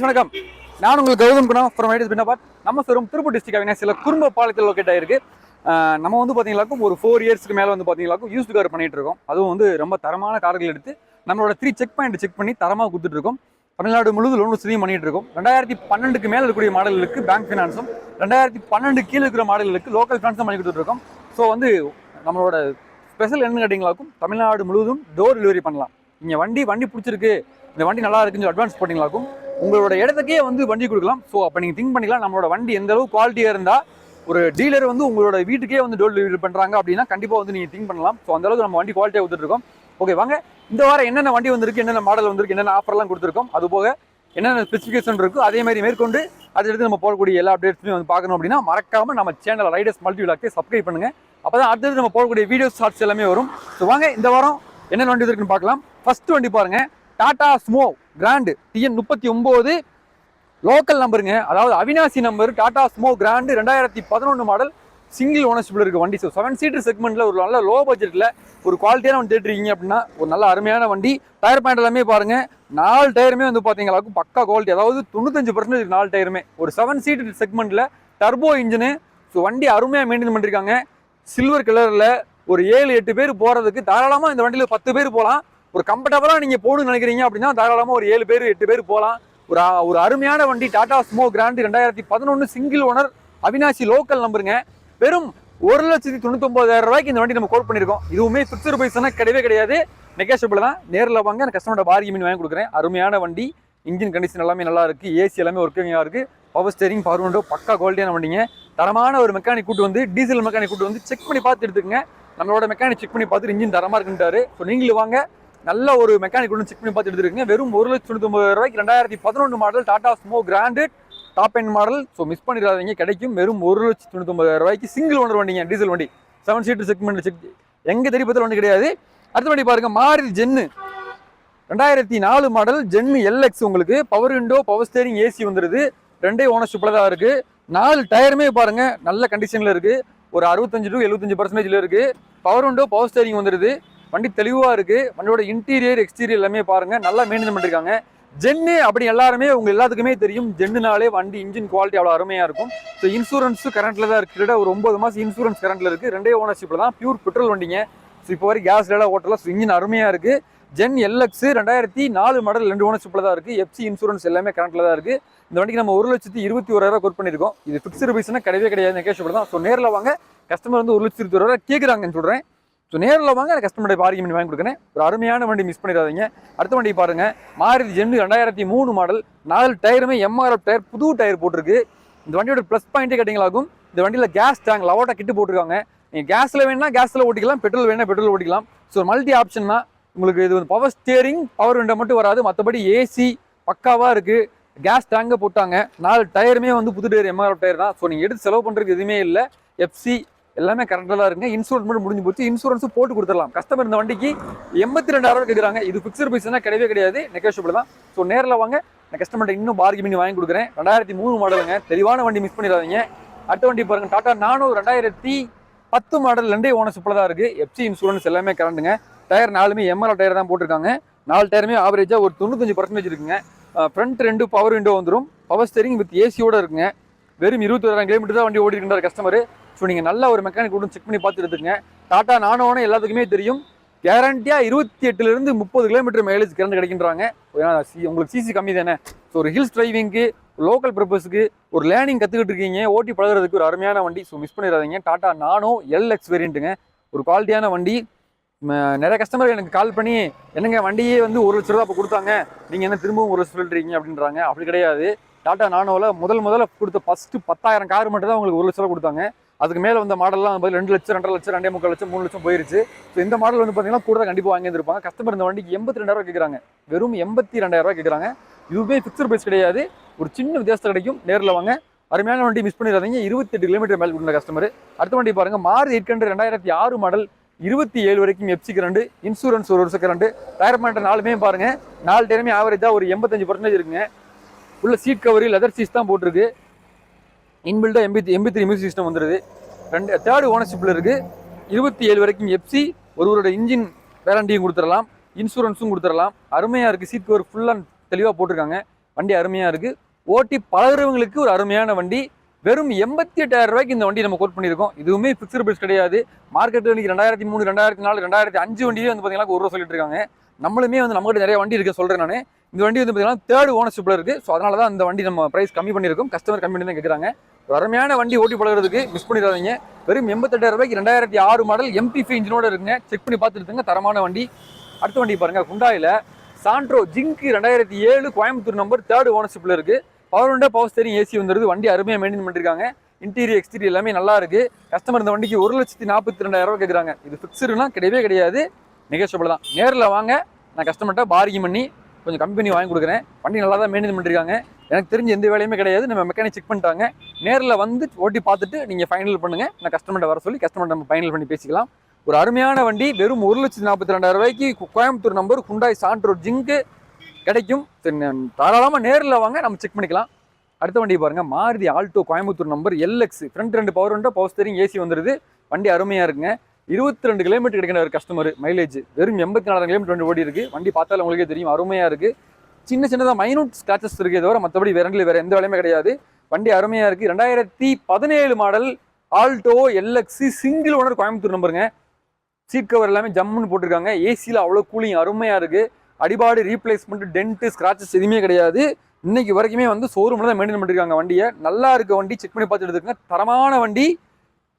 வணக்கம். நான் உங்கள் கௌதம் குணா ஃப்ரம் ஐடிஸ் பின்னபாட். நம்ம ஷோரூம் திருப்பூர் டிஸ்ட்ரிக்ட் அவினாசியில் குறும்ப பாலத்தில் லொக்கேட் ஆயிருக்கு. நம்ம வந்து பார்த்தீங்களாக்கும் ஒரு 4 இயர்ஸ்க்கு மேலே வந்து பார்த்தீங்களாக்கும் யூஸ்டு கார் பண்ணிட்டு இருக்கோம். அதுவும் வந்து ரொம்ப தரமான கார்கள் எடுத்து நம்மளோட 3 செக் பாயிண்ட் செக் பண்ணி தரமாக கொடுத்துட்டு இருக்கோம். தமிழ்நாடு முழுவதும் லோன் வசதியும் பண்ணிட்டு இருக்கோம். 2012க்கு மேலே இருக்கக்கூடிய மாடல்களுக்கு பேங்க் ஃபினான்ஸும், 2012 கீழே இருக்கிற மாடல்களுக்கு லோக்கல் ஃபினான்ஸும் பண்ணி கொடுத்துட்டு இருக்கோம். ஸோ வந்து நம்மளோட ஸ்பெஷல் என்ன கேட்டிங்களாக்கும் தமிழ்நாடு முழுவதும் டோர் டெலிவரி பண்ணலாம். இங்கே வண்டி பிடிச்சிருக்கு, இந்த வண்டி நல்லா இருக்குன்னு அட்வான்ஸ் போட்டிங்களாக்கும் உங்களோட இடத்துக்கே வந்து வண்டி கொடுக்கலாம். ஸோ அப்போ நீங்கள் திங்க் பண்ணிக்கலாம், நம்மளோட வண்டி எந்த அளவு குவாலிட்டியாக இருந்தால் ஒரு டீலர் வந்து உங்களோட வீட்டுக்கே வந்து டோர் டெலிவரி பண்ணுறாங்க அப்படின்னா கண்டிப்பாக வந்து நீங்கள் திங்க் பண்ணலாம். ஸோ அந்த அளவுக்கு நம்ம வண்டி குவாலிட்டியாக கொடுத்துருக்கோம். ஓகே, வாங்க இந்த வாரம் என்னென்ன வண்டி வந்திருக்கு, என்னென்ன மாடல் வந்திருக்கு, என்னென்ன ஆஃபர்லாம் கொடுத்துருக்கோம், அது போக என்னென்ன ஸ்பெசிஃபிகேஷன் இருக்குது, அதே மாதிரி மேற்கொண்டு அதை எடுத்து நம்ம போகக்கூடிய எல்லா அப்டேட்ஸுமே வந்து பார்க்கணும் அப்படின்னா மறக்காமல் நம்ம சேனல் ரைடர்ஸ் மல்டி விலாக்கை சப்ஸ்கிரைப் பண்ணுங்கள். அப்போ தான் அடுத்தது நம்ம போகக்கூடிய வீடியோஸ் ஷார்ட்ஸ் எல்லாமே வரும். ஸோ வாங்க இந்த வாரம் என்னென்ன வண்டி இருக்குன்னு பார்க்கலாம். ஃபர்ஸ்ட் வண்டி பாருங்கள், Tata Sumo Grande TN 39 local நம்பருங்க, அதாவது Avinashi number. Tata Sumo Grande 2011 model, single ஓனர்ஷிப்பில் இருக்க வண்டி. ஸோ 7 சீட்டர் செக்மெண்ட்டில் ஒரு நல்ல லோ பட்ஜெட்டில் ஒரு குவாலிட்டியான வண்டி தேடிருக்கீங்க அப்படின்னா ஒரு நல்ல அருமையான வண்டி. டயர் பாயிண்ட் எல்லாமே பாருங்கள், 4 டயருமே வந்து பார்த்தீங்களாக்கும் பக்கா குவாலிட்டி, அதாவது 95% 4 டயருமே. ஒரு 7 சீட்டர் செக்மெண்ட்டில் டர்போ இன்ஜினு. ஸோ வண்டி அருமையாக மெயின்டைன் பண்ணியிருக்காங்க. சில்வர் கலரில் ஒரு 7-8 பேர் போகிறதுக்கு தாராளமாக இந்த வண்டியில் 10 பேர் போகலாம். ஒரு கம்ஃபர்டபுளாக நீங்கள் போகணும்னு நினைக்கிறீங்க அப்படின்னா தாராளமாக ஒரு 7 பேர் 8 பேர் போகலாம். ஒரு அருமையான வண்டி Tata Sumo Grande 2011 single owner Avinashi local நம்பருங்க. வெறும் 1,99,000 ரூபாய்க்கு இந்த வண்டி நம்ம கோட் பண்ணியிருக்கோம். இதுவுமே ஃபிக்ஸ்டு பிரைஸ்னா கிடையவே கிடையாது, நெகோஷியபிள் தான். நேரில் வாங்க, நான் கஸ்டமரோட பார்கியூமெண்ட் வாங்கி கொடுக்குறேன். அருமையான வண்டி, இன்ஜின் கண்டிஷன் எல்லாமே நல்லா இருக்குது, ஏசி எல்லாமே ஒர்க்கிங்காக இருக்குது, பவர் ஸ்டேரிங், பவர் விண்டோ பக்கா குவாலிட்டியான வண்டிங்க. தரமான ஒரு மெக்கானிக் கூட்டு வந்து, டீசல் மெக்கானிக் கூட்டு வந்து செக் பண்ணி பார்த்து எடுத்துக்கங்க. நம்மளோட மெக்கானிக் செக் பண்ணி பார்த்துட்டு இன்ஜின் தரமாக இருக்குன்ட்டாரு. ஸோ நீங்களும் வாங்க, நல்ல ஒரு மெக்கானிக் ஒன்று செக் பண்ணி பார்த்து எடுத்துருக்கீங்க. வெறும் 1,99,000 ரூபாய்க்கு 2011 model Tata Sumo Grande top end model. So miss பண்ணிடாதீங்க, கிடைக்கும். வெறும் 1,99,000 ரூபாய்க்கு சிங்கிள் ஓனர் வண்டிங்க, டீசல் வண்டி, 7 சீட்டர் செக்மெண்ட். எங்கே தெரிய பற்றி வண்டி கிடையாது. அடுத்த வண்டி பாருங்க, Maruti gen 2004 model gen LX. உங்களுக்கு power window, power steering, AC வந்துடுது. 2 ஓனர்ஷிப்பில் தான் இருக்குது. 4 டயருமே பாருங்க நல்ல கண்டிஷனில் இருக்குது. ஒரு 65 to 75% இருக்குது. பவர் விண்டோ, பவர் ஸ்டேரிங் வந்துடுது. வண்டி தெளிவாக இருக்குது. வண்டியோட இன்டீரியர் எக்ஸ்டீரியர் எல்லாமே பாருங்கள் நல்லா மெயின்டைன் பண்ணியிருக்காங்க. ஜென்னு அப்படி எல்லாருமே எல்லாத்துக்குமே தெரியும், ஜென்னுனாலே வண்டி இன்ஜின் குவாலிட்டி அவ்வளோ அருமையாக இருக்கும். ஸோ இன்சூரன்ஸு கரண்ட்டில் தான் இருக்குது. ஒரு 9 மாதம் இன்சூரன்ஸ் கரண்ட்டில் இருக்குது. 2 ஓனர்ஷிப்பில் தான், பியூர் பெட்ரோல் வண்டிங்க. ஸோ இப்போ வரைக்கும் கேஸ்லாம் ஓட்டலாம். ஸோ இன்ஜின் அருமையாக இருக்குது. ஜென் LX 2004 மாடல் 2 ஓனர்ஷிப்பில் தான் இருக்குது. FC இன்சூரன்ஸ் எல்லாமே கரண்ட்டில் தான் இருக்குது. இந்த வண்டிக்கு நம்ம 1,21,000 கோட் பண்ணியிருக்கோம். இது ஃபிக்ஸ்டு பிரைஸ்னா கிடையவே கிடையாது, நெகோஷியபிள் தான். ஸோ நேரில் வாங்க, கஸ்டமர் வந்து 1,21,000 கேட்குறாங்கன்னு சொல்கிறேன். ஸோ நேரில் வாங்க, கஸ்டமருடைய பார்கியூமெண்ட் வாங்கி கொடுக்குறேன். ஒரு அருமையான வண்டி, மிஸ் பண்ணிடாதீங்க. அடுத்த வண்டி பாருங்கள், மாருதி ஜென்னு 2003 மாடல், 4 டயருமே MRF டயர், புது டயர் போட்டிருக்கு. இந்த வண்டியோட ப்ளஸ் பாயிண்ட்டே கேட்டிங்களாகும், இந்த வண்டியில் கேஸ் டேங்க் லவோட்டா கிட்டு போட்டிருக்காங்க. நீங்கள் கேஸில் வேணுன்னா கேஸில் ஓட்டிக்கலாம், பெட்ரோல் வேணால் பெட்ரோல் ஓட்டிக்கலாம். ஸோ மல்டி ஆப்ஷன் தான் உங்களுக்கு. இது வந்து பவர் ஸ்டேரிங், பவர் விண்டோ மட்டும் வராது, மற்றபடி ஏசி பக்காவாக இருக்குது. கேஸ் டேங்கை போட்டாங்க. 4 டயருமே வந்து புது டயர், MRF டயர் தான். ஸோ நீங்கள் எடுத்து செலவு பண்ணுறதுக்கு எதுவுமே இல்லை. FC எல்லாமே கரெக்டாக இருக்குங்க. இன்சூரன்ஸ் மட்டும் முடிஞ்சு போச்சு, இன்சூரன்ஸும் போட்டு கொடுத்துடலாம். கஸ்டமர் இந்த வண்டிக்கு 82,000 கேட்குறாங்க. இது ஃபிக்ஸ்டு பிரைஸ்னா கிடையவே கிடையாது, நெகோஷியபிள் தான். ஸோ நேரில் வாங்க, நான் கஸ்டமர்கிட்ட இன்னும் பார்கியூமெண்ட் வாங்கி கொடுக்குறேன். 2003 மாடலுங்க, தெளிவான வண்டி, மிஸ் பண்ணிடாதீங்க. அடுத்த வண்டி பாருங்க, டாடா நானோ 2010 மாடல், 2 ஓனர்ஷிப்பில் தான் இருக்குது. FC இன்சூரன்ஸ் எல்லாமே கரண்ட்டுங்க. டயர் 4மே MRF டயர் தான் போட்டிருக்காங்க. 4 டயருமே ஆவரேஜாக ஒரு 95% இருக்குங்க. ஃப்ரண்ட் 2 பவர் விண்டோ வந்துடும், பவர் ஸ்டேரிங் வித் ஏசியோட இருக்குங்க. வெறும் 21,000 கிலோமீட்டர் தான் வண்டி ஓடி இருக்கின்றார் கஸ்டமர். ஸோ நீங்கள் நல்ல ஒரு மெக்கானிக் கூட செக் பண்ணி பார்த்து எடுத்துக்கங்க. டாடா நானோன்னு எல்லாத்துக்குமே தெரியும், கேரண்டியாக 28 to 30 கிலோமீட்டர் மைலேஜ் கரண்ட் கிடைக்கின்றாங்க. உங்களுக்கு சிசி கம்மி தானே. ஸோ ஒரு ஹில்ஸ் டிரைவிங்க்கு, லோக்கல் பர்பஸுக்கு, ஒரு லேர்னிங் கற்றுக்கிட்டு இருக்கீங்க, ஓட்டி பழகிறதுக்கு ஒரு அருமையான வண்டி. ஸோ மிஸ் பண்ணிடாதீங்க. டாடா நானோ LX வேரியண்ட்டுங்க, ஒரு குவாலிட்டியான வண்டி. நிறைய கஸ்டமர் எனக்கு கால் பண்ணி, என்னங்க வண்டியே வந்து 1,00,000 ரூபா இப்போ கொடுத்தாங்க, நீங்கள் என்ன திரும்பவும் 1,00,000 சொல்கிறீங்க அப்படின்றாங்க. அப்படி கிடையாது. டாடா நானோவில் முதல்ல கொடுத்த ஃபஸ்ட்டு 10,000 கார் மட்டும் தான் உங்களுக்கு 1,00,000 ரூபா கொடுத்தாங்க. அதுக்கு மேலே வந்த மாடல்லாம் 2 லட்சம், 2.5 லட்சம், 2.25 லட்சம், 3 லட்சம் போயிருச்சு. ஸோ இந்த மாடல் வந்து பார்த்தீங்கன்னா கூட கண்டிப்பாக வாங்கியிருப்பாங்க. கஸ்டமர் இந்த வண்டிக்கு 82,000 கேட்குறாங்க. வெறும் 82,000 கேட்குறாங்க. இதுவுமே ஃபிக்ஸ்டு பிரைஸ் கிடையாது, ஒரு சின்ன வித்தியாசம் கிடைக்கும். நேரில் வாங்க, அருமையான வண்டி, மிஸ் பண்ணிடாதீங்க. 28 கிலோமீட்டர் மேலே கொடுத்த கஸ்டமர். அடுத்த வண்டி பாருங்கள், மாருதி 800 2006 மாடல், 27 வரைக்கும் FC கரண்ட், இன்சூரன்ஸ் 1 வருஷம் கரண்ட். டயர் பாயிண்ட் 4மே பாருங்கள், 4 டயருமே ஆவரேஜாக ஒரு 85% இருக்குங்க. உள்ள சீட் கவரு லெதர் சீட்ஸ் தான் போட்டிருக்கு. இன்பில்டாக MP3 மியூசிக் சிஸ்டம் வந்துடுது. 3rd ஓனர்ஷிப்பில் இருக்குது. 27 வரைக்கும் FC, ஒருவரோட இன்ஜின் வேரண்டியும் கொடுத்துடலாம், இன்சூரன்ஸும் கொடுத்துடலாம். அருமையாக இருக்குது. சீட் கவர் ஃபுல்லாக தெளிவாக போட்டிருக்காங்க. வண்டி அருமையாக இருக்குது. ஓட்டி பழகிறவங்களுக்கு ஒரு அருமையான வண்டி. வெறும் 88,000 ரூபாய்க்கு இந்த வண்டி நம்ம கோட் பண்ணியிருக்கோம். இதுவுமே ஃபிக்ஸ்டு பிரைஸ் கிடையாது. மார்க்கெட்டில் இன்னைக்கு 2003, 2004, 2005 வண்டியே வந்து பார்த்தீங்கன்னா 1 ரூபா சொல்லிட்டு இருக்காங்க. நம்மளுமே வந்து நம்மகிட்ட நிறைய வண்டி இருக்கு சொல்கிறேன் நான். இந்த வண்டி வந்து பார்த்தீங்கன்னா 3rd ஓனர்ஷிப்பில் இருக்குது. ஸோ அதனால தான் இந்த வண்டி நம்ம ப்ரைஸ் கம்மி பண்ணியிருக்கோம். கஸ்டமர் கம்மி பண்ணி தான் கேட்குறாங்க. ஒரு அருமையான வண்டி ஓட்டி பழகிறதுக்கு மிஸ் பண்ணிடாதீங்க. வெறும் 88,000 ரூபாய்க்கு 2006 மாடல் MP5 இன்ஜினோட இருக்குங்க. செக் பண்ணி பார்த்துட்டுங்க, தரமான வண்டி. அடுத்த வண்டி பாருங்கள், ஹுண்டாயில் Santro Zing 2007 Coimbatore number 3rd ஓனர்ஷிப்பில் இருக்குது. Power window, power steering, AC வந்துருது. வண்டி அருமையாக மெயின்டைன் பண்ணிருக்காங்க. இன்டீரியர் எக்ஸ்டீரியர் எல்லாமே நல்லா இருக்கு. கஸ்டமர் இந்த வண்டிக்கு 1,42,000 ரூபா கேட்குறாங்க. இது ஃபிக்ஸ்டுனா கிடையவே கிடையாது, நெகோஷியபிள் தான். நேரில் வாங்க, நான் கஸ்டமர்கிட்ட பார்கிங் பண்ணி கொஞ்சம் கம்மி பண்ணி வாங்கி கொடுக்குறேன். வண்டி நல்லா தான் மெயின்டைன் பண்ணிருக்காங்க. எனக்கு தெரிஞ்ச எந்த வேலையுமே கிடையாது. நம்ம மெக்கானிக் செக் பண்ணிட்டாங்க. நேரில் வந்து ஓட்டி பார்த்துட்டு நீங்கள் ஃபைனல் பண்ணுங்கள். நான் கஸ்டமர்கிட்ட வர சொல்லி கஸ்டமர்கிட்ட நம்ம ஃபைனல் பண்ணி பேசிக்கலாம். ஒரு அருமையான வண்டி வெறும் 1,42,000 ரூபாய்க்கு Coimbatore number Hyundai Santro zinc கிடைக்கும். தாராளமாக நேரில் வாங்க, நம்ம செக் பண்ணிக்கலாம். அடுத்த வண்டி பாருங்கள், Maruti Alto Coimbatore number LX. Front 2 power window, power steering, AC வந்துருது. வண்டி அருமையாக இருக்குங்க. 22 கிலோமீட்டர் கிடைக்கிற ஒரு கஸ்டமர். மைலேஜ் வெறும் 84 கிலோமீட்டர் வண்டி ஓடி இருக்குது. வண்டி பார்த்தாலும் உங்களுக்கே தெரியும், அருமையாக இருக்குது. சின்ன சின்னதாக மைனூட் ஸ்க்ராச்சஸ் இருக்கே தவிர மற்றபடி வேறு எந்த வேலையுமே கிடையாது. வண்டி அருமையாக இருக்குது. 2017 model Alto LX single owner Coimbatore நம்பருங்க. சீட் கவர் எல்லாமே ஜம்முன்னு போட்டிருக்காங்க. ஏசியில் அவ்வளோ கூலிங் அருமையாக இருக்குது. அடிபாடு, ரீப்ளேஸ்மெண்ட், டென்ட்டு, ஸ்க்ராச்சஸ் எதுவுமே கிடையாது. இன்னைக்கு வரைக்குமே வந்து ஷோரூமில் தான் மெயின்டைன் பண்ணிருக்காங்க வண்டியை. நல்லா இருக்க வண்டி, செக் பண்ணி பார்த்து எடுத்துக்கங்க. தரமான வண்டி.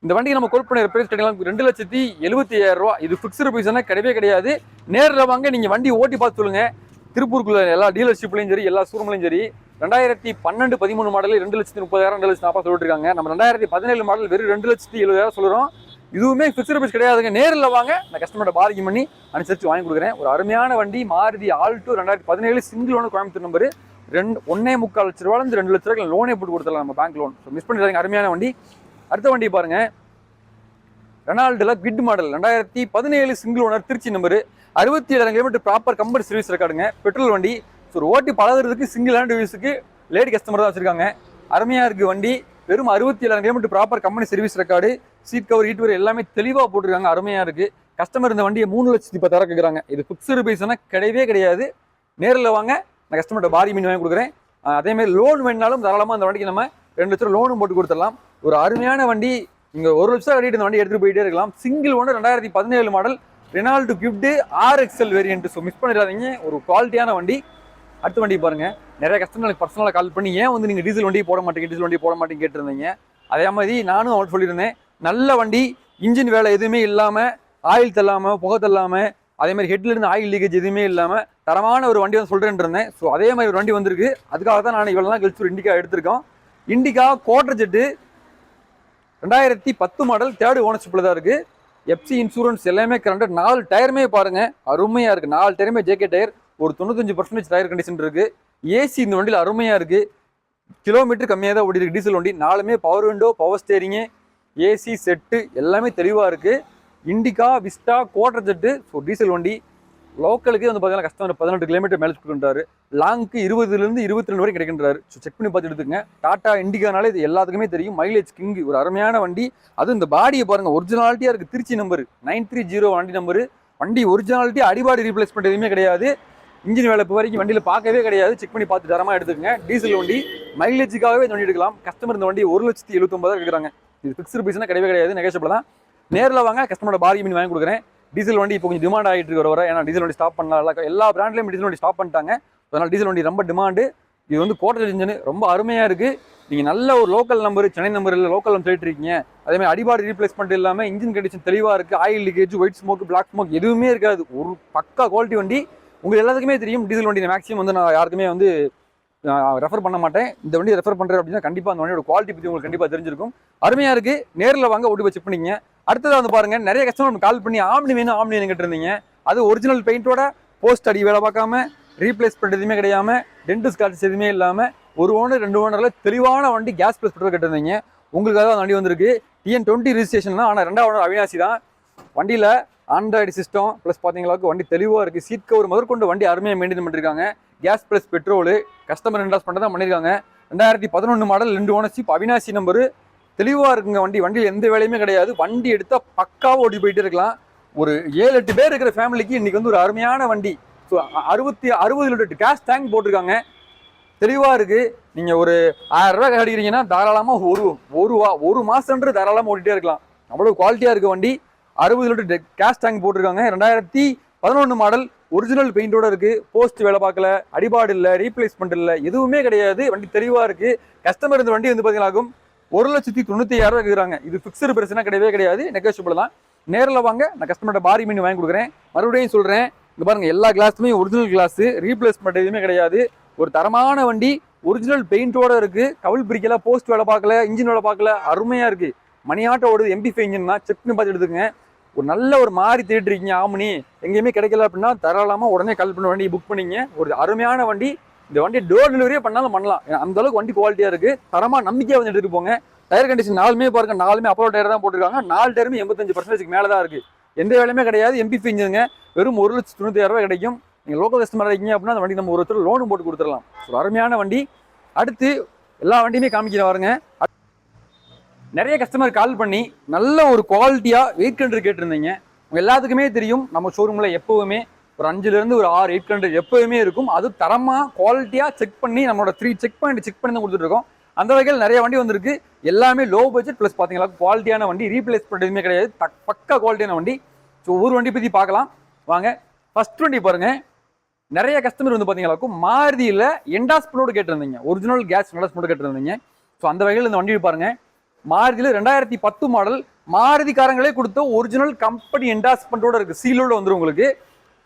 இந்த வண்டிக்கு நம்ம கோட் பண்ண ப்ரைஸ் கிடைக்கலாம் 2,70,75,000 ரூபா. இது ஃபிக்ஸ்டு ப்ரைஸ்னா கிடையவே கிடையாது. நேரில் வாங்க, நீங்கள் வண்டி ஓட்டி பார்த்து சொல்லுங்கள். திருப்பூருக்குள்ள எல்லா டீலர்ஷிப்லையும் சரி, எல்லா ஷோரூம்லையும் சரி, 2012, 13 மாடல் 2,30,000, 2,40,000 சொல்லிட்டு இருக்காங்க. நம்ம 2017 மாடல் வெறும் 2,70,000 சொல்லுறோம். இதுவுமே ஃபிக்ஸ்டு ப்ரைஸ் கிடையாதுங்க. நேரில் வாங்க, நான் கஸ்டமர்கிட்ட பார்கிங் பண்ணி அனுசரித்து வாங்கி கொடுக்குறேன். ஒரு அருமையான வண்டி Maruti Alto 2017 single owner Coimbatore number. 1,45 லட்ச ரூபாயிலிருந்து 2 லட்ச ரூபாய்க்கு லோனே போட்டு கொடுத்துடலாம், நம்ம பேங்க் லோன். ஸோ மிஸ் பண்ணிடுறாங்க, அருமையான வண்டி. அடுத்த வண்டி பாருங்க, ரெனால்டில் Kwid model 2017 single owner Trichy number. 67 kilometre proper company service ரெக்கார்டுங்க. பெட்ரோல் வண்டி. ஸோ ஒரு ஓட்டி பழகிறதுக்கு சிங்கிள் ஹேண்ட் யூஸுக்கு லேடி கஸ்டமர் தான் வச்சிருக்காங்க. அருமையாக இருக்குது வண்டி. வெறும் 67 kilometre proper company service record. Seat cover, heat cover எல்லாமே தெளிவாக போட்டிருக்காங்க. அருமையாக இருக்குது. கஸ்டமர் இந்த வண்டியை 3,10,000 கேட்குறாங்க. இது ஃபிக்ஸ்டு ப்ரைஸ்னா கிடையவே கிடையாது. நேரில் வாங்க, நான் கஸ்டமர்கிட்ட பார்கிங் பண்ணி வாங்கி கொடுக்குறேன். அதேமாதிரி லோன் வேணாலும் தாராளமாக அந்த வண்டிக்கு நம்ம 2 லட்ச ரூபா லோனும் போட்டு கொடுத்துடலாம். ஒரு அருமையான வண்டி. நீங்கள் 1 லட்சம் கட்டிட்டு இந்த வண்டி எடுத்துகிட்டு போயிட்டே இருக்கலாம். Single owner 2017 model Renault gift RXL variant. So miss பண்ணிடாதீங்க, ஒரு குவாலிட்டியான வண்டி. அடுத்த வண்டி பாருங்க, நிறைய கஸ்டமர்களுக்கு பர்சனலாக கால் பண்ணி ஏன் வந்து நீங்கள் டீசல் வண்டி போட மாட்டேங்க கேட்டிருந்தீங்க. அதே மாதிரி நானும் அவர்கிட்ட சொல்லியிருந்தேன், நல்ல வண்டி, இன்ஜின் வேலை எதுவுமே இல்லாமல், ஆயில் தள்ளாமல், புகை தள்ளாமல், அதே மாதிரி ஹெட்ல இருந்து ஆயில் லீக்கேஜ் எதுவுமே இல்லாமல் தரமான ஒரு வண்டி வந்து சொல்கிறேன் இருந்தேன். ஸோ அதே மாதிரி ஒரு வண்டி வந்திருக்கு. அதுக்காக தான் நான் இவ்வளோ நாள் கழிச்சு ஒரு இண்டிகா எடுத்திருக்கோம். Indica quadrajet 2010 model 3rd ஓனர்ஷிப்பில் தான் இருக்குது. FC இன்சூரன்ஸ் எல்லாமே கரண்ட். 4 டயருமே பாருங்கள் அருமையாக இருக்குது. 4 டயருமே JK டயர். ஒரு 95% டயர் கண்டிஷன் இருக்குது. ஏசி இந்த வண்டியில் அருமையாக இருக்குது. கிலோமீட்டர் கம்மியாக தான் ஓடி இருக்குது டீசல் வண்டி. 4மே power window, power steering, AC set எல்லாமே தெளிவாக இருக்குது. Indica Vista Quadrajet. So diesel வண்டி. லோக்கலுக்கு வந்து பார்த்தீங்கன்னா கஸ்டமர் 18 கிலோமீட்டர் மேலே கொடுக்குறாரு. லாங்க்கு 20லேருந்து 22 வரைக்கும் கிடைக்கின்றாரு. ஸோ செக் பண்ணி பார்த்து எடுத்துக்கங்க. டாடா இண்டிகானாலே இது எல்லாத்துக்குமே தெரியும். Mileage king. ஒரு அருமையான வண்டி. அதுவும் இந்த பாடியை பாருங்கள், ஒரிஜினாலிட்டியாக இருக்குது. திருச்சி நம்பர் 930 வண்டி நம்பரு. வண்டி ஒரிஜினாலிட்டி, அடிபாடி ரீப்ளேஸ்மெண்ட் எதுவுமே கிடையாது. இன்ஜின் வேலை இப்போ வரைக்கும் வண்டியில் பார்க்கவே கிடையாது. செக் பண்ணி பார்த்து தரமாக எடுத்துக்கங்க. டீசல் வண்டி. மைலேஜுக்காகவே இந்த வண்டி எடுக்கலாம். கஸ்டமர் இந்த வண்டி 1,79,000 கேட்குறாங்க. இது ஃபிக்ஸ்டு ப்ரைஸ்னா கிடையவே கிடையாது, நெகோஷியபிள் தான். நேரில் வாங்க, கஸ்டமரோட பார்கிங் பண்ணி வாங்கி கொடுக்குறேன். டீசல் வண்டி இப்போ கொஞ்சம் டிமாண்ட் ஆகிட்டு இருக்கு வர. ஏன்னா டீசல் வண்டி ஸ்டாப் பண்ணலாம், எல்லா பிராண்ட்லேயும் டீசல் வண்டி ஸ்டாப் பண்ணிட்டாங்க. அதனால் டீசல் வண்டி ரொம்ப டிமாண்டு. இது வந்து குவார்டர் இன்ஜின் ரொம்ப அருமையாக இருக்குது. நீங்கள் நல்ல ஒரு லோக்கல் நம்பர், சென்னை நம்பர் இல்லை லோக்கல் நம்பர் சொல்லிட்டு இருக்கீங்க. அதேமாதிரி அடிபாடி ரீப்ளேஸ்மெண்ட் இல்லாமல், இன்ஜின் கண்டிஷன் தெளிவாக இருக்குது. Oil leakage, white smoke, black smoke எதுவுமே இருக்காது. ஒரு பக்கா குவாலிட்டி வண்டி. உங்களுக்கு எல்லாத்துக்குமே தெரியும், டீசல் வண்டி மேக்ஸிமம் வந்து நான் யாருக்குமே வந்து ரெஃபர் பண்ண மாட்டேன். இந்த வண்டி ரெஃபர் பண்ணுறேன் அப்படின்னா கண்டிப்பாக அந்த வண்டியோட குவாலிட்டி பற்றி உங்களுக்கு கண்டிப்பாக தெரிஞ்சிருக்கும். அருமையாக இருக்குது. நேரில் வாங்க, ஓட்டி போய் செக் பண்ணிங்க. அடுத்ததாக வந்து பாருங்க, நிறைய கஸ்டமர் கால் பண்ணி ஆம்னி வேணும் கேட்டு இருந்தீங்க. அது ஒரிஜினல் பெயிண்டோட போஸ்ட் அடி வேலை பார்க்காம, ரீப்ளேஸ்மெண்ட் எதுவுமே கிடையாம, டென்ட் ஸ்காட்ச் எதுவுமே இல்லாமல், ஒரு ஓனர் 2 ஓனர்ல தெளிவான வண்டி கேஸ் ப்ளஸ் பெட்ரோல் கேட்டிருந்தீங்க. உங்களுக்காக அந்த வண்டி வந்திருக்கு. TN20 ரிஜிஸ்ட்ரேஷன் தான். ஆனால் 2வது ஓனர் அவினாசி தான். வண்டியில் ஆண்ட்ராய்டு சிஸ்டம் ப்ளஸ் பார்த்தீங்களா வண்டி தெளிவாக இருக்குது. சீட் கவர் முதற்கொண்டு வண்டி அருமையாக மெயின்டைன் பண்ணியிருக்காங்க. Gas plus petrol customer interest பண்ணி தான் பண்ணியிருக்காங்க. 2011 மாடல் 2 ஓனர்ஷிப் அவினாசி நம்பரு. தெளிவாக இருக்குங்க வண்டி. வண்டியில் எந்த வேலையுமே கிடையாது. வண்டி எடுத்தால் பக்காவாக ஓட்டி போயிட்டு இருக்கலாம். ஒரு 7-8 பேர் இருக்கிற ஃபேமிலிக்கு இன்றைக்கி வந்து ஒரு அருமையான வண்டி. ஸோ 60 லிட்டர் கேஸ் டேங்க் போட்டிருக்காங்க. தெளிவாக இருக்குது. நீங்கள் ஒரு 1000 ரூபா அடிக்கிறீங்கன்னா தாராளமாக ஒரு மாதம்ன்றது தாராளமாக ஓட்டிகிட்டே இருக்கலாம். அவ்வளோ குவாலிட்டியாக இருக்குது வண்டி. 60 லிட்டர் கேஸ் டேங்க் போட்டிருக்காங்க. 2011 மாடல், ஒரிஜினல் பெயிண்டோட இருக்குது. போஸ்ட் வேலை பார்க்கல, அடிபாடு இல்லை, ரீப்ளேஸ்மெண்ட் இல்லை, எதுவுமே கிடையாது. வண்டி தெளிவாக இருக்குது. கஸ்டமர் இந்த வண்டி வந்து பார்த்தீங்கன்னாக்கும் 1,95,000 கேட்குறாங்க. இது ஃபிக்ஸ்டு பிரச்சனை கிடையவே கிடையாது, நெகோஷியபிள் தான். நேரில் வாங்க, நான் கஸ்டமர்கிட்ட பாரி மீன் வாங்கி கொடுக்குறேன். மறுபடியும் சொல்கிறேன், இங்கே பாருங்கள், எல்லா கிளாஸுமே ஒரிஜினல் கிளாஸு, ரீப்ளேஸ்மெண்ட் எதுவுமே கிடையாது. ஒரு தரமான வண்டி, ஒரிஜினல் பெயிண்டோட இருக்குது. கவுல் பிரிக்கல, போஸ்ட் வேலை பார்க்கல, இன்ஜின் வேலை பார்க்கல, அருமையாக இருக்குது. மணியாட்ட ஓடுது, MP5 இன்ஜின் தான். செக் பண்ணி பார்த்து எடுத்துக்கங்க. ஒரு நல்ல ஒரு மாறி தேடிட்டு இருக்கீங்க, ஆமணி எங்கேயுமே கிடைக்கல அப்படின்னா தாராளமாக உடனே கால் பண்ண வண்டி புக் பண்ணிங்க. ஒரு அருமையான வண்டி. இந்த வண்டி டோர் டெலிவரியே பண்ணாலும் பண்ணலாம். அந்த அளவுக்கு வண்டி குவாலிட்டியாக இருக்குது. தரமாக நம்பிக்கையாக வந்து எடுத்துகிட்டு போங்க. டயர் கண்டிஷன் 4மே பாருங்க, 4மே அப்போ டயர் தான் போட்டிருக்காங்க. 4 டயருமே 85% மேலே தான் இருக்குது. எந்த வேலையுமே கிடையாது. MP5 இன்ஜினுங்க. வெறும் 1,95,000 கிடைக்கும். நீங்கள் லோக்கல் கஸ்டமர் இருக்கீங்க அப்படின்னா அந்த வண்டி நம்ம ஒருத்தர் லோனும் போட்டு கொடுத்துடலாம். ஒரு அருமையான வண்டி. அடுத்து எல்லா வண்டியுமே காமிக்கிற பாருங்க. நிறைய கஸ்டமர் கால் பண்ணி நல்ல ஒரு குவாலிட்டியாக 800 கேட்டிருந்தீங்க. உங்கள் எல்லாத்துக்குமே தெரியும், நம்ம ஷோரூமில் எப்போவுமே ஒரு 5லேருந்து ஒரு 6 800 எப்போவுமே இருக்கும். அது தரமாக குவாலிட்டியாக செக் பண்ணி நம்மளோட 3 செக் பண்ணி தான் கொடுத்துட்ருக்கோம். அந்த வகையில் நிறைய வண்டி வந்திருக்கு. எல்லாமே லோ பட்ஜெட் ப்ளஸ் பார்த்தீங்களா குவாலிட்டியான வண்டி. ரீப்ளேஸ்மெண்ட் எதுவுமே கிடையாது, பக்கா குவாலிட்டியான வண்டி. ஸோ ஒரு வண்டி பற்றி பார்க்கலாம் வாங்க. ஃபர்ஸ்ட் வண்டி பாருங்கள். நிறைய கஸ்டமர் வந்து பார்த்தீங்களாக்கும் மாருதியில் என்டாஸ்மெண்ட்டோடு கேட்டிருந்தீங்க, ஒரிஜினல் கேஸ் என்டாஸ்மெண்ட்டோடு கேட்டிருந்தீங்க. ஸோ அந்த வகையில் இந்த வண்டி பாருங்கள். மாருதியில் 2010 மாடல், மாருதிக்காரங்களே கொடுத்த ஒரிஜினல் கம்பெனி என்டாஸ்மெண்ட்டோட இருக்குது. சீலோட வந்துடும் உங்களுக்கு.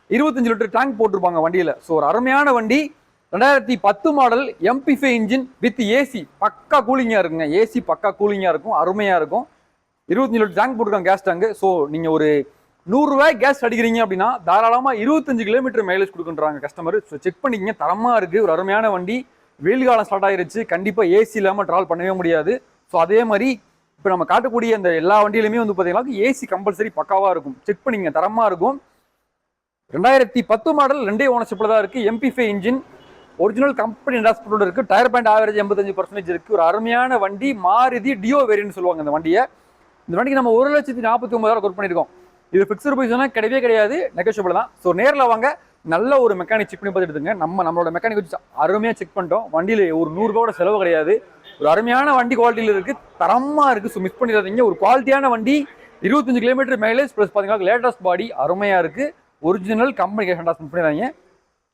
25 லிட்டர் டேங்க் போட்டிருப்பாங்க வண்டியில். ஸோ ஒரு அருமையான வண்டி. 2010 model, MP5 engine with AC. பக்கா கூலிங்காக இருக்குங்க. ஏசி பக்கா கூலிங்காக இருக்கும், அருமையாக இருக்கும். 25 லிட்டர் டேங்க் போட்டிருக்காங்க, கேஸ் டேங்க். ஸோ நீங்கள் ஒரு 100 ரூபாய் கேஸ் அடிக்கிறீங்க அப்படின்னா தாராளமாக 25 கிலோமீட்டர் மைலேஜ் கொடுக்குறாங்க கஸ்டமர். ஸோ செக் பண்ணிக்கிங்க, தரமாக இருக்குது. ஒரு அருமையான வண்டி. வெயில் காலம் ஸ்டார்ட் ஆயிருச்சு, கண்டிப்பாக ஏசி இல்லாமல் ட்ராவல் பண்ணவே முடியாது. ஸோ அதே மாதிரி இப்போ நம்ம காட்டக்கூடிய அந்த எல்லா வண்டியிலுமே வந்து பார்த்தீங்கன்னா ஏசி கம்பல்சரி பக்காவாக இருக்கும். செக் பண்ணிங்க, தரமாக இருக்கும். 2010 மாடல், 2 ஓனர்ஷிப்பில் தான் இருக்குது. MP5 இன்ஜின், ஒரிஜினல் கம்பெனி என்டாஸ்மெண்ட்டோட இருக்குது. டயர் பாயிண்ட் ஆவரேஜ் 85% இருக்குது. ஒரு அருமையான வண்டி. மாருதி டியோ வேரியன்ட் சொல்லுவாங்க இந்த வண்டியை. இந்த வண்டிக்கு நம்ம 1,49,000 கொட் பண்ணியிருக்கோம். இது ஃபிக்ஸ்டு ப்ரைஸ்னா கிடையவே கிடையாது, நெகோஷியபிள் தான். ஸோ நேரில் வாங்க, நல்ல ஒரு மெக்கானிக் செக் பண்ணி பார்த்து எடுத்துங்க. நம்மளோட மெக்கானிக் வச்சு அருமையாக செக் பண்ணிட்டோம். வண்டியில் ஒரு 100 ரூபாயோட செலவு கிடையாது. ஒரு அருமையான வண்டி குவாலிட்டியில் இருக்குது, தரமாக இருக்குது. ஸோ மிஸ் பண்ணிடாதீங்க. ஒரு குவாலிட்டியான வண்டி. 25 கிலோமீட்டர் மைலேஜ் ப்ளஸ் பார்த்தீங்கன்னா லேட்டஸ்ட் பாடி, அருமையாக இருக்குது. ஒரிஜினல் கம்பெனி கேஸ் மிஸ் பண்ணிடாதீங்க.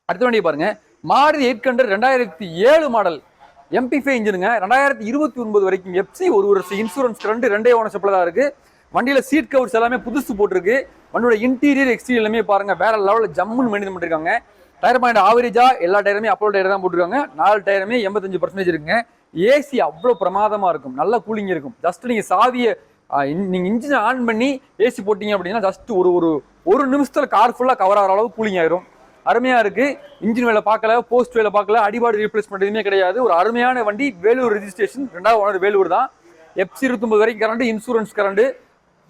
அடுத்த வண்டியை பாருங்கள். Maruti 800 2007 model, MP5 இன்ஜினுங்க. 2029 வரைக்கும் FC, ஒரு வருஷம் இன்சூரன்ஸ், 2 ஓனர்ஷிப்பில் தான் இருக்குது. வண்டியில் சீட் கவர்ஸ் எல்லாமே புதுசு போட்டிருக்கு. வண்டியோட இன்டீரியர் எக்ஸ்டீரியர் எல்லாமே பாருங்கள் வேற லெவலில் ஜம்முன்னு மெயின்டைன் பண்ணியிருக்காங்க. டயர் பாயிண்ட் ஆவரேஜாக எல்லா டயருமே அப்போ டயர் தான் போட்டிருக்காங்க. 4 டயருமே 85% இருக்குங்க. ஏசி அவ்வளோ பிரமாதமாக இருக்கும், நல்ல கூலிங் இருக்கும். ஜஸ்ட் நீங்கள் சாவியை நீங்கள் இன்ஜினை ஆன் பண்ணி ஏசி போட்டிங்க அப்படின்னா ஜஸ்ட் ஒரு நிமிஷத்தில் கார் ஃபுல்லாக கவர் ஆகிற அளவு கூலிங் ஆயிரும். அருமையாக இருக்குது. இன்ஜின் வேலை பார்க்கல, போஸ்ட் வேலை பார்க்கல, அடிபாடு ரீப்ளேஸ்மெண்ட் எதுவுமே கிடையாது. ஒரு அருமையான வண்டி. வேலூர் ரெஜிஸ்ட்ரேஷன், 2வது ஓனர் வேலூர் தான். FC 29 வரைக்கும் கரண்ட், இன்சூரன்ஸ் கரண்ட்,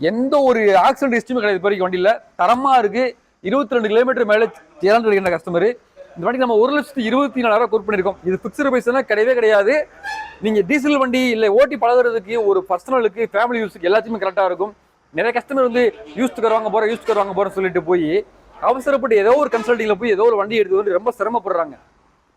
எந்த ஒரு ஆக்சிடென்ட் ஹிஸ்டரியும் கிடையாது இப்போ வரைக்கும் வண்டியில். தரமாக இருக்குது. 22 கிலோமீட்டர் மேலேஜ் சேலண்ட் அடிக்கிற கஸ்டமர். இந்த வண்டி நம்ம 1,24,000 கொட் பண்ணியிருக்கோம். இது ஃபிக்ஸ்டு ப்ரைஸ்னா கிடையவே கிடையாது. நீங்கள் டீசல் வண்டி இல்லை ஓட்டி பழகிறதுக்கு, ஒரு பர்சனலுக்கு, ஃபேமிலி யூஸுக்கு எல்லாத்தையுமே கரெக்டாக இருக்கும். நிறைய கஸ்டமர் வந்து யூஸ் கார் வாங்க போகிறேன்னு சொல்லிட்டு போய் அவசரப்பட்டு ஏதோ ஒரு கன்சல்ட்டிங்கில் போய் ஏதோ ஒரு வண்டி எடுத்து வந்து ரொம்ப சிரமப்படுறாங்க.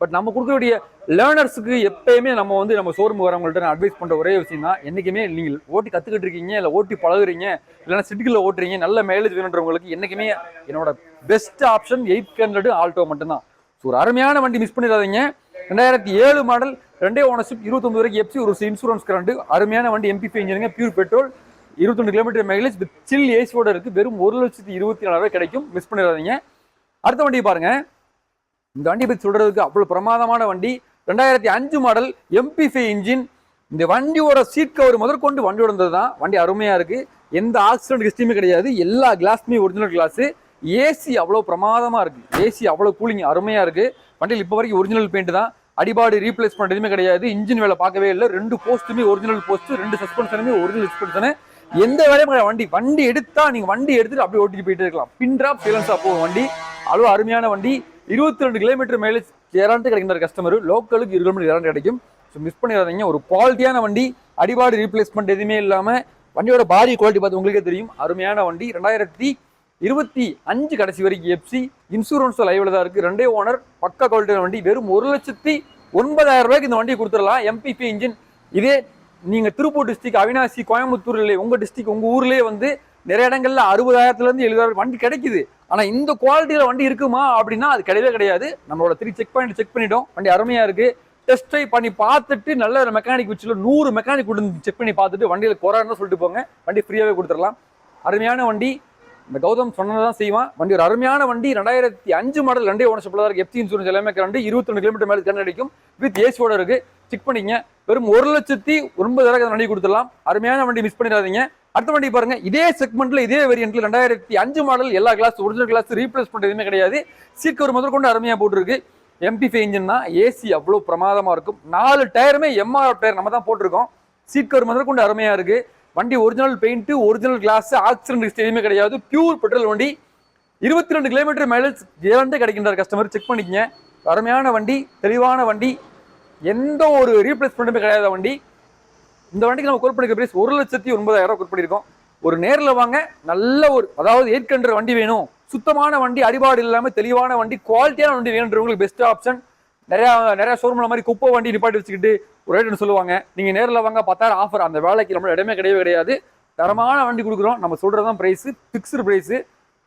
பட் நம்ம கொடுக்கக்கூடிய லேர்னர்ஸுக்கு எப்பயுமே நம்ம ஷோரூம் வரவங்கள்ட்ட நான் அட்வைஸ் பண்ணுற ஒரே விஷயம் தான், என்றைக்குமே நீங்கள் ஓட்டி கற்றுக்கிட்டு இருக்கீங்க, இல்லை ஓட்டி பழகுறீங்க, இல்லைனா சிட்டிகளில் ஓட்டுறீங்க, நல்ல மைலேஜ் வேணுன்றவங்களுக்கு என்றைக்குமே என்னோட பெஸ்ட் ஆப்ஷன் 800 ஆல்டோ மட்டும்தான். ஸோ ஒரு அருமையான வண்டி, மிஸ் பண்ணிடாதீங்க. 2007 மாடல், 2 ஓனர்ஷிப், 29 வரைக்கும் FC, ஒரு இன்சூரன்ஸ் கரண்ட், அருமையான வண்டி. MP5 இன்ஜினுங்க, pure petrol, 22 kilometre mileage with chill ஏசியோட இருக்குது. வெறும் 1,24,000 கிடைக்கும், மிஸ் பண்ணிடாதீங்க. அடுத்த வண்டியை பாருங்க. இந்த வண்டி பற்றி சொல்றதுக்கு அவ்வளோ பிரமாதமான வண்டி. 2005 மாடல், MP5 இன்ஜின். இந்த வண்டியோட சீட் கவர் முதற்கொண்டு வண்டியோட இருந்தது தான். வண்டி அருமையாக இருக்குது. எந்த ஆக்சிடென்ட் ஹிஸ்டரியுமே கிடையாது. எல்லா கிளாஸுமே ஒரிஜினல் கிளாஸு. ஏசி அவ்வளோ பிரமாதமாக இருக்குது. ஏசி அவ்வளோ கூலிங், அருமையாக இருக்குது. வண்டியில் இப்போ வரைக்கும் ஒரிஜினல் பெயிண்ட் தான். அடிபாடு ரீப்ளேஸ்மெண்ட் எதுவுமே கிடையாது. இன்ஜின் வேலை பார்க்கவே இல்லை. 2 போஸ்ட்டுமே ஒரிஜினல் போஸ்ட், 2 சஸ்பென்ஷனுமே ஒரிஜினல் சஸ்பென்ஷனு. எந்த வேலையும் வண்டி எடுத்தால் நீங்கள் வண்டி எடுத்துட்டு அப்படியே ஓட்டிட்டு போயிட்டு இருக்கலாம். பின் ட்ராப் சைலன்ஸாக போகும் வண்டி. அவ்வளோ அருமையான வண்டி. 22 கிலோமீட்டர் மைலேஜ் கேரண்டி கிடைக்கிற கஸ்டமர். லோக்கலுக்கு 20 கிலோமீட்டர் கேரண்டி கிடைக்கும். ஸோ மிஸ் பண்ணிடாதீங்க. ஒரு குவாலிட்டியான வண்டி. அடிபாடு ரீப்ளேஸ்மெண்ட் எதுவுமே இல்லாமல், வண்டியோட பாடி குவாலிட்டி பார்த்து உங்களுக்கே தெரியும். அருமையான வண்டி. 2025 கடைசி வரைக்கும் FC, இன்சூரன்ஸ் லைவ்ல தான் இருக்குது. 2 ஓனர், பக்கா குவாலிட்டியான வண்டி. வெறும் 1,30,000 9,000 ரூபாய்க்கு இந்த வண்டியை கொடுத்துடலாம். MPV engine. இதே நீங்க திருப்பூர் டிஸ்ட்ரிக்ட், அவினாசி, கோயம்புத்தூர் இல்லை உங்க டிஸ்ட்ரிக்ட் உங்க ஊர்லயே வந்து நிறைய இடங்கள்ல 60,000 இருந்து 70,000 வண்டி கிடைக்குது. ஆனா இந்த குவாலிட்டியில வண்டி இருக்குமா அப்படின்னா அது கிடையவே கிடையாது. நம்மளோட 3 செக் பண்ணிட்டோம். வண்டி அருமையா இருக்கு. டெஸ்ட் ட்ரைவ் பண்ணி பார்த்துட்டு நல்ல மெக்கானிக் வச்சுல 100 மெக்கானிக் கொடுத்து செக் பண்ணி பார்த்துட்டு வண்டியில குறைன்னு சொல்லிட்டு போங்க. வண்டி ஃப்ரீயாவே கொடுத்துடலாம். அருமையான வண்டி. இந்த கௌதம் சொன்னதான் செய்வான். வண்டி ஒரு அருமையான வண்டி. 2005 மாடல் 2 ஓனர்ஷிப்ல இருக்கு. FC இன்சூரன்ஸ் எல்லாமே கரண்ட் 21 கிலோமீட்டர் மேல கரண்ட் அடிக்கும். வித் ஏசியோட இருக்கு. செக் பண்ணிங்க. வெறும் 1,09,000 வண்டி கொடுத்துடலாம். அருமையான வண்டி, மிஸ் பண்ணிடாதீங்க. அடுத்த வண்டி பாருங்க. இதே செக்மெண்ட்ல இதே வேரியன்ட்ல 2005 மாடல், எல்லா கிளாஸ் ஒரிஜினல் கிளாஸ் ரீப்ளேஸ் பண்றது எதுவுமே கிடையாது. சீட் கவர் முதல் கொண்டு அருமையா போட்டுருக்கு. MPV இன்ஜின் தான். ஏசி அவ்வளவு பிரமாதமா இருக்கும். 4 டயருமே MRF டயர் நம்ம தான் போட்டிருக்கோம். சீட் கவர் முதல் கொண்டு அருமையா இருக்கு. வண்டி original paint, original glass, accident history எதுவுமே கிடையாது. பியூர் பெட்ரோல் வண்டி. 22 கிலோமீட்டர் மைலேஜ் கேரண்டி கிடைக்கின்றார் கஸ்டமர். செக் பண்ணிக்கங்க. அருமையான வண்டி, தெளிவான வண்டி, எந்த ஒரு ரீப்ளேஸ்மெண்ட்டுமே கிடையாத வண்டி. இந்த வண்டிக்கு நம்ம கோட் பண்ணிக்க பிரைஸ் 1,09,000 கோட் பண்ணியிருக்கோம். ஒரு நேரில் வாங்க. நல்ல ஒரு அதாவது 800 வண்டி வேணும், சுத்தமான வண்டி, அடிபாடு இல்லாமல் தெளிவான வண்டி, குவாலிட்டியான வண்டி வேணுன்றவங்களுக்கு பெஸ்ட் ஆப்ஷன். நிறைய ஷோரூம்ல மாதிரி குப்பை வண்டி நிப்பாட்டி வச்சுக்கிட்டு ஒரு ரேட்னு சொல்லுவாங்க. நீங்க நேரில் வாங்க. 10,000 ஆஃபர். அந்த வேலைக்கு நம்ம இடமே கிடையவே கிடையாது. தரமான வண்டி கொடுக்குறோம். நம்ம சொல்றதுதான் பிரைஸ், பிக்ஸ்டு பிரைஸ்.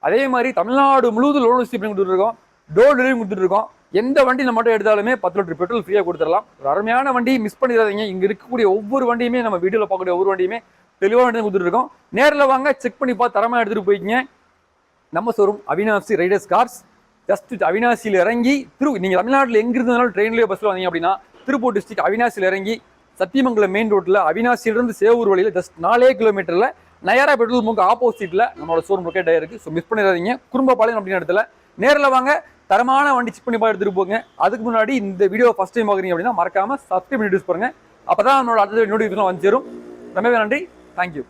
அதே மாதிரி தமிழ்நாடு முழுவதும் லோன் வசதி பண்ணி கொடுத்துருக்கோம். டோர் டெலிவரி கொடுத்துட்டு இருக்கோம். எந்த வண்டி நம்ம மட்டும் எடுத்தாலுமே 10 லிட்டர் பெட்ரோல் ஃப்ரீயா கொடுத்துடலாம். ஒரு அருமையான வண்டி, மிஸ் பண்ணிடாதீங்க. இங்க இருக்கக்கூடிய ஒவ்வொரு வண்டியுமே, நம்ம வீடியோல பார்க்கக்கூடிய ஒவ்வொரு வண்டியுமே தெளிவாக வண்டி கொடுத்துட்டு இருக்கோம். நேரில் வாங்க, செக் பண்ணி பார்த்து தரமா எடுத்துட்டு போய்க்கிங்க. நம்ம showroom Avinashi riders cars. Just அவினாசியில் இறங்கி நீங்க தமிழ்நாட்டில் எங்க இருந்தாலும் ட்ரெயின்லயோ பஸ்ல வந்தீங்க அப்படின்னா திருப்பூர் டிஸ்ட்ரிக்ட் அவினாசியில் இறங்கி சத்தியமங்கலம் மெயின் ரோட்ல அவினாசியிலிருந்து சேவூர் வழியில ஜஸ்ட் 4 கிலோமீட்டர்ல நயரா பெட்ரோல் பங்க் ஆப்போசிட்ல நம்மளோட ஷோரூம் லொக்கேட் ஆயிருக்கு. ஸோ மிஸ் பண்ணிடாதீங்க. குறும்பபாளையம் அப்படின்னு இடத்துல நேரில் வாங்க. தரமான வண்டி செக் பண்ணி பார்த்து எடுத்துட்டு போங்க. அதுக்கு முன்னாடி இந்த வீடியோ ஃபர்ஸ்ட் டைம் பார்க்குறீங்க அப்படின்னா மறக்காம சப்ஸ்கிரைப் பண்ணி பாருங்க. அப்பதான் நம்மளோட அடுத்த நோட்டிஃபிகேஷன் வந்து சேரும். ரொம்ப நன்றி. தேங்க்யூ.